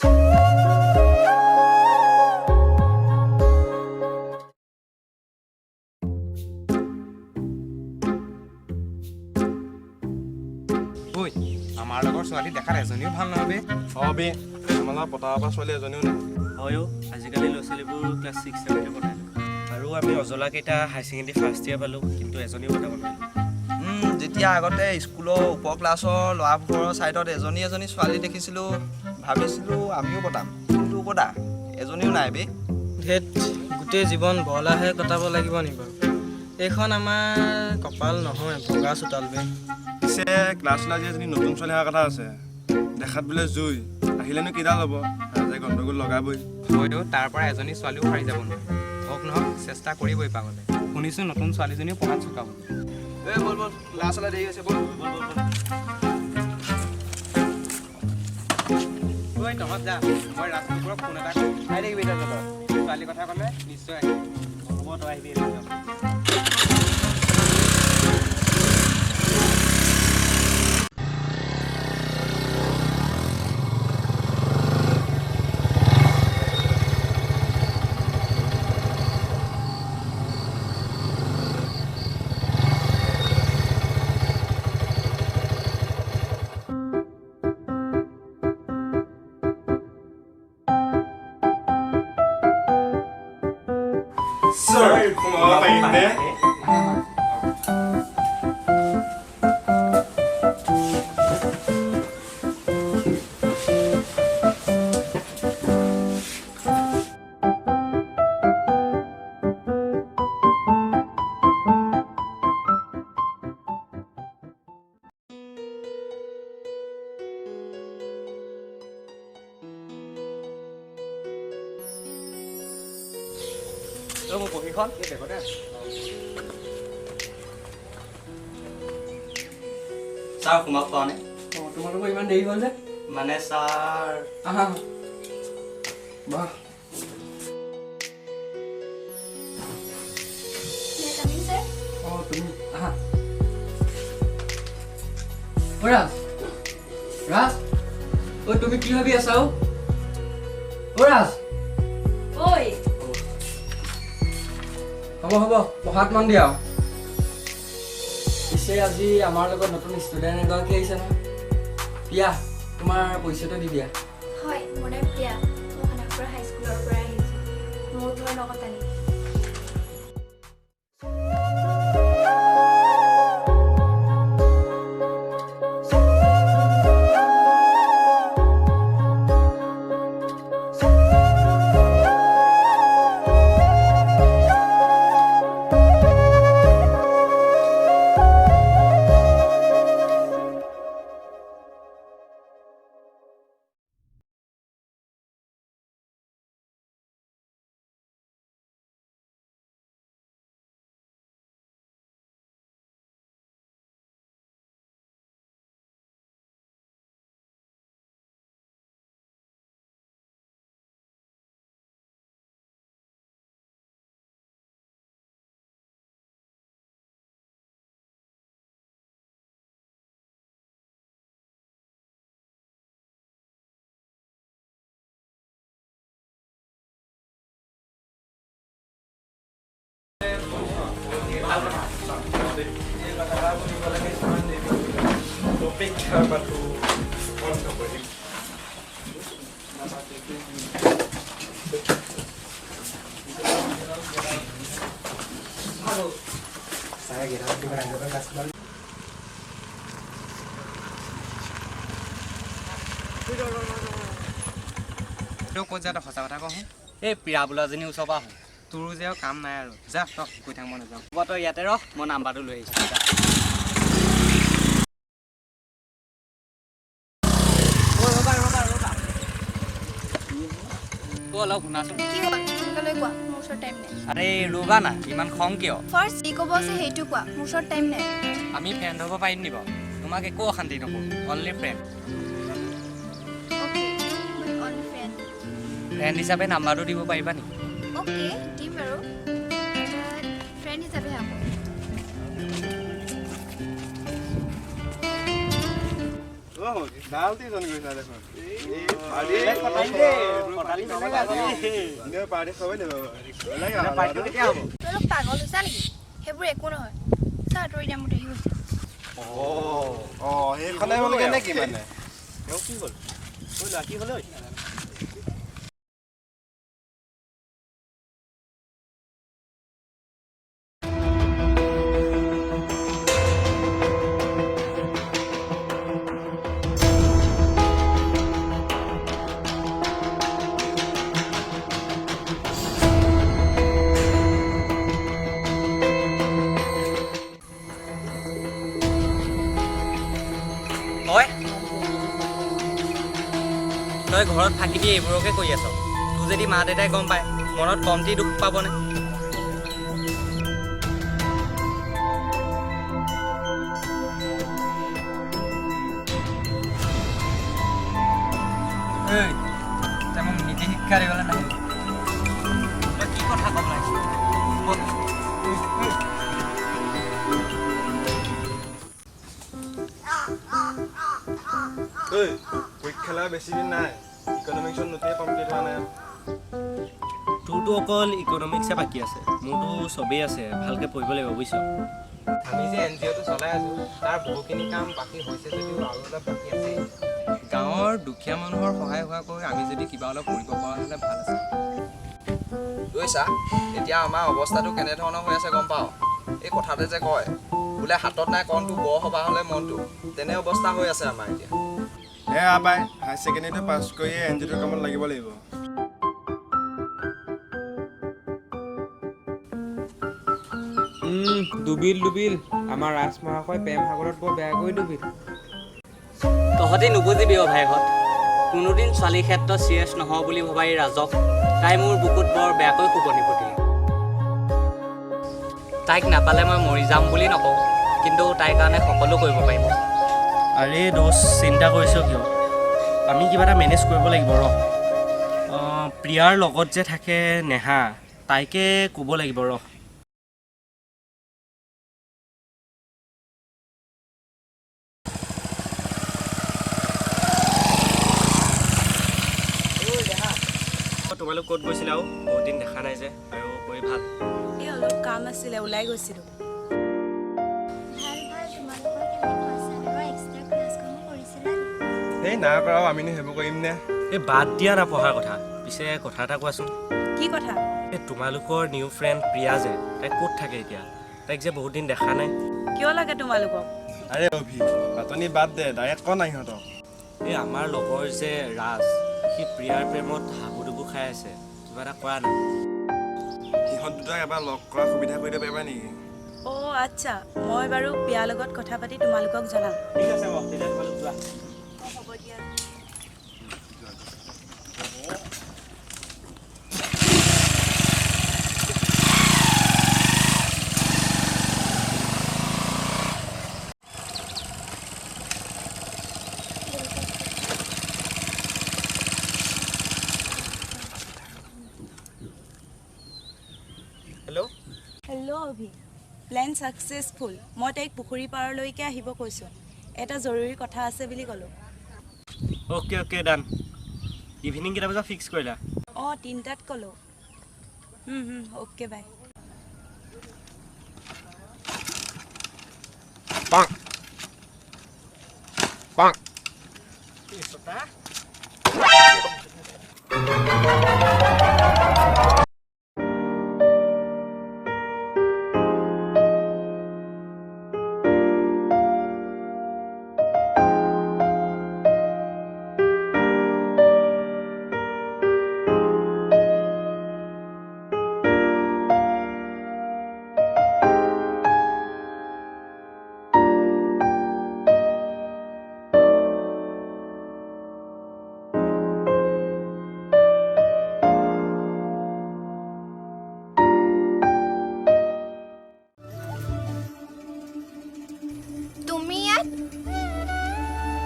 ঐ আমাৰ লগৰ ছোৱালী দেখাত এজনীও ভাল নহয় বে। বে আমাৰ লগত পতা পৰা ছোৱালী এজনীও নাই। হয়ো আজিকালি ল'ৰা ছোৱালীবোৰ ক্লাছ 6 7 পঢ়ে আৰু আমি অজলাকেইটা হাই ছেকেণ্ডেৰী ফাৰ্ষ্ট ইয়াৰ পালোঁ কিন্তু এজনীও পতাব নোৱাৰিলোঁ। যেতিয়া আগতে স্কুলৰ ওপৰ ক্লাছৰ ল'ৰাবোৰৰ ছাইডত এজনী ছোৱালী দেখিছিলোঁ ভাবিছিলোঁ আমিও পতাম, কিন্তু ক'তা এজনীও নাই বে। ধেত গোটেই জীৱন বহলাহে কটাব লাগিব নি বাৰু? এইখন আমাৰ কপাল নহয়, ভগা চোতাল বে। পিছে ক্লাছলৈ আজি এজনী নতুন ছোৱালী অহাৰ কথা আছে। দেখাত বোলে জুই, আহিলেনো কিডাল হ'ব, ৰাজে গণ্ডগোল লগাবই। হয়তো তাৰ পৰা এজনী ছোৱালীও সাৰি যাব নোৱাৰে। হওক নহওক চেষ্টা কৰিবই পাগলে। শুনিছোঁ নতুন ছোৱালীজনীও পঢ়াত চোকা হ'ব। বল ক্লাছ হ'লে দেৰি হৈছে, বল। ঐ তহঁত যা, মই ৰাজকুকুৰক ফোন এটা কৰিম। খাই থাকিবি এতিয়া তহঁত। ছোৱালীৰ কথা ক'লে নিশ্চয় আহিম। হ'ব তই আহিবি। Sir, kumawa kayo hindi? মোৰ বহীখন ছাৰ সোমাব পৰা নাই। তোমালোকৰ ইমান দেৰি হ'ল যে? মানে ছাৰ আহা বাহ। তুমি আহা। ৰাজ তুমি কি ভাবি আছা? ৰাজ হ'ব পঢ়াত মন দিয়া। পিছে আজি আমাৰ লগত নতুন ষ্টুডেণ্ট এগৰাকী আহিছে নহয়। প্ৰিয়া, তোমাৰ পৰিচয়টো দি দিয়া। হয়, মোৰ নাম প্ৰিয়া। মই খানাপাৰা হাইস্কুলৰ পৰা আহিছোঁ। মোৰ ঘৰ নকটানি। ক'ত যা, তই সঁচা কথা কওঁ। এই প্ৰিয়া বোলাজনী ওচৰৰ পৰা আহোঁ। তোৰো যে আৰু কাম নাই আৰু যা, তই কৈ থাক, মই নাযাওঁ। হ'ব তই ইয়াতে ৰহ, মই নাম্বাৰটো লৈ আহিছোঁ। অলপ শুনাচোন। কি হ'ল? সোনকালে কোৱা, মোৰ ওচৰত টাইম নাই। আৰে ৰ'বা না, ইমান খং কিয়? ফাৰ্ষ্ট যি ক'ব আছে সেইটো কোৱা, মোৰ ওচৰত টাইম নাই। আমি ফ্ৰেণ্ড হ'ব পাৰিম নি বাৰু? তোমাক একো অশান্তি নকৰোঁ, অনলি ফ্ৰেণ্ড। অ'কে, মই অনলি ফ্ৰেণ্ড। ফ্ৰেণ্ড হিচাপে নাম্বাৰটো দিব পাৰিবা নেকি? অ'কে, দিম বাৰু। ফ্ৰেণ্ড হিচাপে আকৌ। ডালটি জন গৈছা দেখোন পাৰ্টি খাবই লাগিব তই অলপ পাগল হৈছা নেকি সেইবোৰ একো নহয় চা আঁতৰি দিয়া মোৰ দেৰি হৈছে সেইখনে হ'লগৈ নে কি মানে কি হ'ল ঐ ল'ৰা কি হ'ল ঐ তই ঘৰত থাকি দিয়ে এইবোৰকে কৰি আছ তোৰ যদি মা দেউতাই গম পায় মনত কমটি দুখ পাবনে তই মোক নীতি শিক্ষা দিবলৈ নাহিল তই কি কথা ক'ব লাগিছিল পৰীক্ষা বেছি দিন নাই ইকনমিক্সত নোটেই কমপ্লিট হোৱা নাই তোৰতো অকল ইকনমিক্সে বাকী আছে মোৰতো চবেই আছে ভালকৈ পঢ়িব লাগিব বুজিছ আমি যে NGOটো চলাই আছোঁ তাৰ বহুখিনি কাম বাকী হৈছে যদিও আৰু অলপ বাকী আছে গাঁৱৰ দুখীয়া মানুহৰ সহায় হোৱাকৈ আমি যদি কিবা অলপ কৰিব পৰা হ'লে ভাল আছে বুজিছা এতিয়া আমাৰ অৱস্থাটো কেনেধৰণৰ হৈ আছে গম পাওঁ এই কথাতে যে কয় বোলে হাতত নাই কণটো বৰ সভা হ'লে মনটো তেনে অৱস্থা হৈ আছে আমাৰ এতিয়া আবাই হায়াৰ ছেকেণ্ডেৰীটো পাছ কৰিয়ে NGOটোৰ কামত লাগিব লাগিব ডুবিল আমাৰ ৰাজমহাশয় প্ৰেম সাগৰত বৰ বেয়াকৈ ডুবিল তহঁতি নুবুজিবি অ ভাইহঁত কোনোদিন ছোৱালীৰ ক্ষেত্ৰত চিৰিয়াছ নহওঁ বুলি ভবা এই ৰাজক তাই মোৰ বুকুত বৰ বেয়াকৈ কোপনি পুতিলে তাইক নাপালে মই মৰি যাম বুলি নকওঁ কিন্তু তাইৰ কাৰণে সকলো কৰিব পাৰিব আৰে দোষ চিন্তা কৰিছ কিয় আমি কিবা এটা মেনেজ কৰিব লাগিব ৰ প্ৰিয়াৰ লগত যে থাকে নেহা তাইকে ক'ব লাগিব ৰ তোমালোক ক'ত গৈছিলা আৰু বহুত দিন দেখা নাই যে আৰু কৰি ভাল এই অলপ কাম আছিলে ওলাই গৈছিলোঁ এই নাই কৰাও আমিনো সেইবোৰ কৰিম নে এই বাদ দিয়া না পঢ়াৰ কথা পিছে কথা এটা কোৱাচোন কি কথা এই তোমালোকৰ নিউ ফ্ৰেণ্ড প্ৰিয়া যে তাই ক'ত থাকে এতিয়া তাইক যে বহুত দিন দেখা নাই কিয় লাগে তোমালোকক আৰে অভি পাতনি বাদ দে ডাইৰেক্ট ক নাই সিহঁতক এই আমাৰ লগৰ যে ৰাজ সি প্ৰিয়াৰ প্ৰেমত হাবুডুবু খাই আছে কিবা এটা কৰা নাই সিহঁত দুটাক এবাৰ লগ কৰা সুবিধা কৰি দিব পাৰিবা নেকি অ' আচ্ছা মই বাৰু প্ৰিয়াৰ লগত কথা পাতি তোমালোকক জনাম ঠিক আছে বাৰু তেতিয়া তোমালোক যোৱা হ'ব দিয়া হেল্ল' হেল্ল' অভি প্লেন ছাকচেছফুল মই তাইক পুখুৰী পাৰলৈকে আহিব কৈছোঁ এটা জৰুৰী কথা আছে বুলি ক'লোঁ অ'কে ডান ইভিনিং কেইটা বজাত ফিক্স কৰিলা অঁ 3টাত ক'লোঁ অ'কে বাই তুমি ইয়াত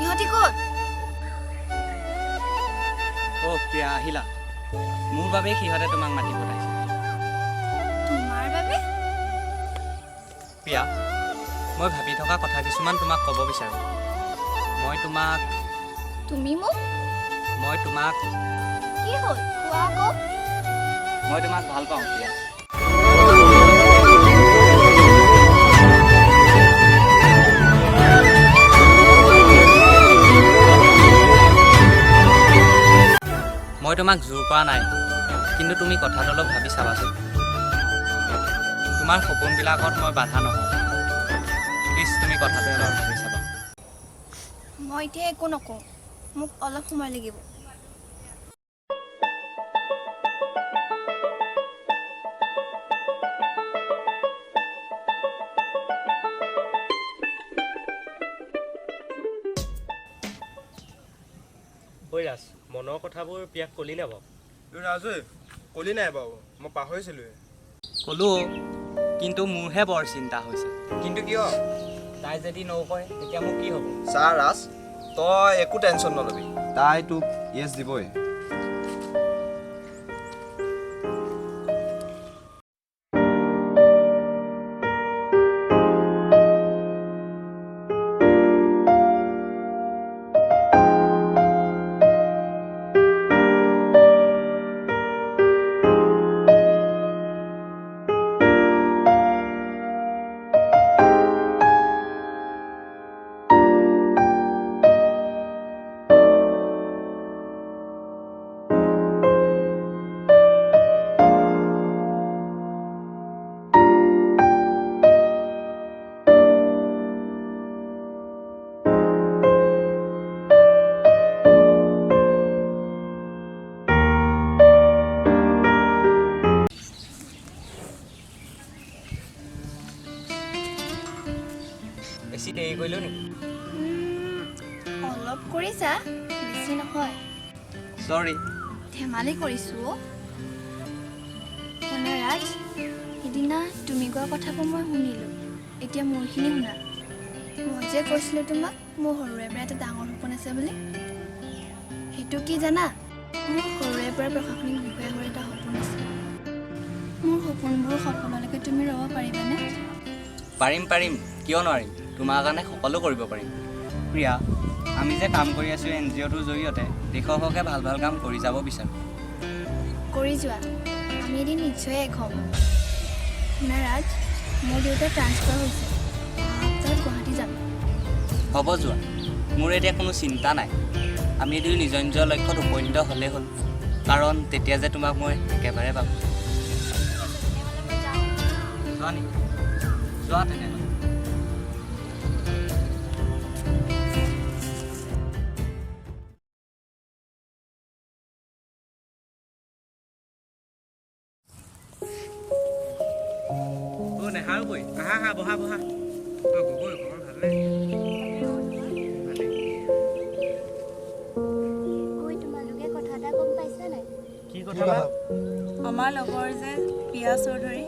ইহঁতি ক'ত অ' প্ৰিয়া আহিলা মোৰ বাবে সিহঁতে তোমাক মাতি পঠাইছে তোমাৰ বাবে প্ৰিয়া মই ভাবি থকা কথা কিছুমান তোমাক ক'ব বিচাৰোঁ মই তোমাক তুমি মোক মই তোমাক কি হ'ল কোৱা আকৌ মই তোমাক ভাল পাওঁ প্ৰিয়া। মই তোমাক জোৰ কৰা নাই, কিন্তু তুমি কথাটো অলপ ভাবি চাবাচোন। তোমাৰ সপোনবিলাকত মই বাধা নহওঁ। প্লিজ তুমি কথাটো অলপ ভাবি চাবা। মই এতিয়া একো নকওঁ, মোক অলপ সময় লাগিব। ঐ ৰাজ, মনৰ কথাবোৰ প্ৰিয়াক ক'লি নে বাৰু? ৰাজু ক'লি নাই বাৰু, মই পাহৰিছিলোঁৱে। ক'লো, কিন্তু মোৰহে বৰ চিন্তা হৈছে। কিন্তু কিয়? তাই যদি নকয় তেতিয়া মোৰ কি হ'ব? চা ৰাজ, তই একো টেনশ্যন নলবি, তাই তোক য়েছ দিবই। বেছি দেৰি কৰিলোঁ নেকি? অলপ কৰিছা, বেছি নহয়। চৰি। ধেমালি কৰিছোঁ শুনা ৰাজ, সিদিনা তুমি কোৱা কথাবোৰ মই শুনিলোঁ, এতিয়া মোৰখিনি শুনা। মই যে কৈছিলোঁ তোমাক মোৰ সৰুৰে পৰা এটা ডাঙৰ সপোন আছে বুলি, সেইটো কি জানা? মোৰ সৰুৰে পৰা প্ৰশাসনিক বিষয়া হোৱাৰ এটা সপোন আছে। মোৰ সপোনবোৰ সফললৈকে তুমি ৰ'ব পাৰিবানে? পাৰিম পাৰিম, কিয় নোৱাৰিম? তোমাৰ কাৰণে সকলো কৰিব পাৰিম। প্ৰিয়া, আমি যে কাম কৰি আছোঁ NGOটোৰ জৰিয়তে দেশৰ হকে ভাল ভাল কাম কৰি যাব বিচাৰোঁ। কৰি যোৱা, আমি এদিন নিশ্চয় এক হ'ম। শুনা ৰাজ, মোৰ দেউতাৰ ট্ৰান্সফাৰ হৈছে, অহা সপ্তাহত গুৱাহাটী যাম। হ'ব যোৱা, মোৰ এতিয়া কোনো চিন্তা নাই। আমি দুয়ো নিজৰ নিজৰ লক্ষ্যত উপনীত হ'লেই হ'ল, কাৰণ তেতিয়া যে তোমাক মই একেবাৰে পাম। যোৱা নেকি? যোৱা তেনেহ'লে। নেহাৰো কৈ আহা আহা বহা বহা। গগৈ খবৰ ভালনে? ঐ তোমালোকে কথা এটা গম পাইছা নাই? কি কথা বা? আমাৰ লগৰ যে প্ৰিয়া চৌধুৰী,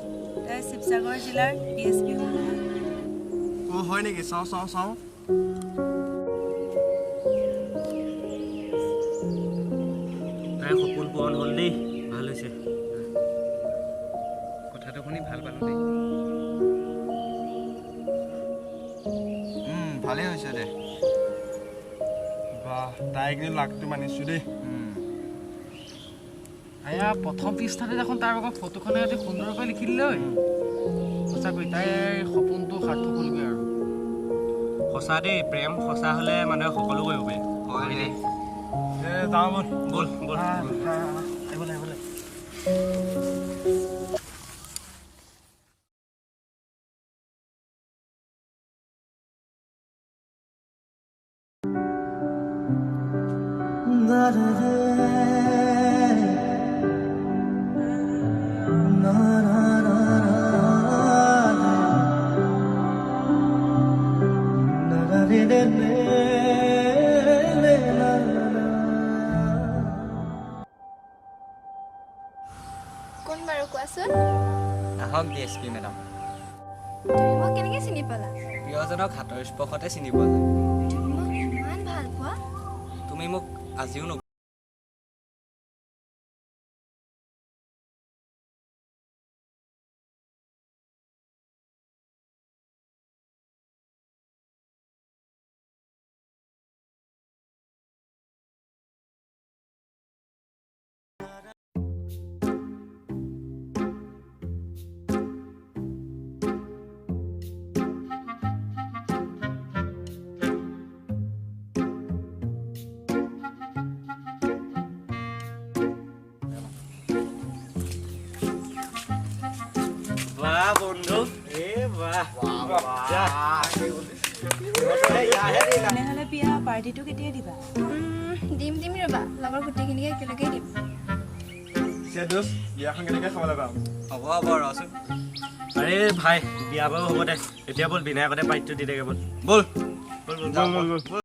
তাই শিৱসাগৰ জিলাৰ DSP হ'ল নহয়। অঁ হয় নেকি? চাওঁ চাওঁ চাওঁ। তাইৰ সপোন পূৰণ হ'ল দেই, ভাল হৈছে। কথাটো শুনি ভাল পালোঁ দেই। ভালেই হৈছে দে। বাহ, তাই কিন্তু লাকটো মানিছোঁ দেই। আয়া প্ৰথম পৃষ্ঠাতে দেখোন তাৰ লগত ফটোখনে অতি সুন্দৰকৈ লিখি দিলে ঐ। সঁচাকৈ তাইৰ সপোনটো সাৰ্থক হ'লগৈ আৰু। সঁচা দেই, প্ৰেম সঁচা হ'লে মানুহে সকলো কৰিব পাৰে। হয় দেই। যাওঁ ব'ল। ব'ল ব'ল। আহিব লাগে। কোন বাৰু কোৱাচোন? আহক DSP মেডাম। তুমি মোক কেনেকৈ চিনি পালা? প্ৰিয়জনক হাতৰ স্পৰ্শতে চিনি পোৱা যায়। তুমি মোক ইমান ভাল পোৱা? তুমি মোক আজিও তেনেহ'লে বিয়া পাৰ্টিটো কেতিয়া দিবা? দিম ৰ'বা, লগৰ গোটেইখিনিকে একেলগেই দিম। বিয়াখন কেনেকৈ খাবলৈ পাম? হ'ব ৰচোন। আৰে ভাই বিয়া বাৰু হ'ব দে, এতিয়া ব'ল বিনায়কতে পাইটটো দি থাকে ব'ল। ব'ল ব'ল ব'ল ব'ল ব'ল ব'ল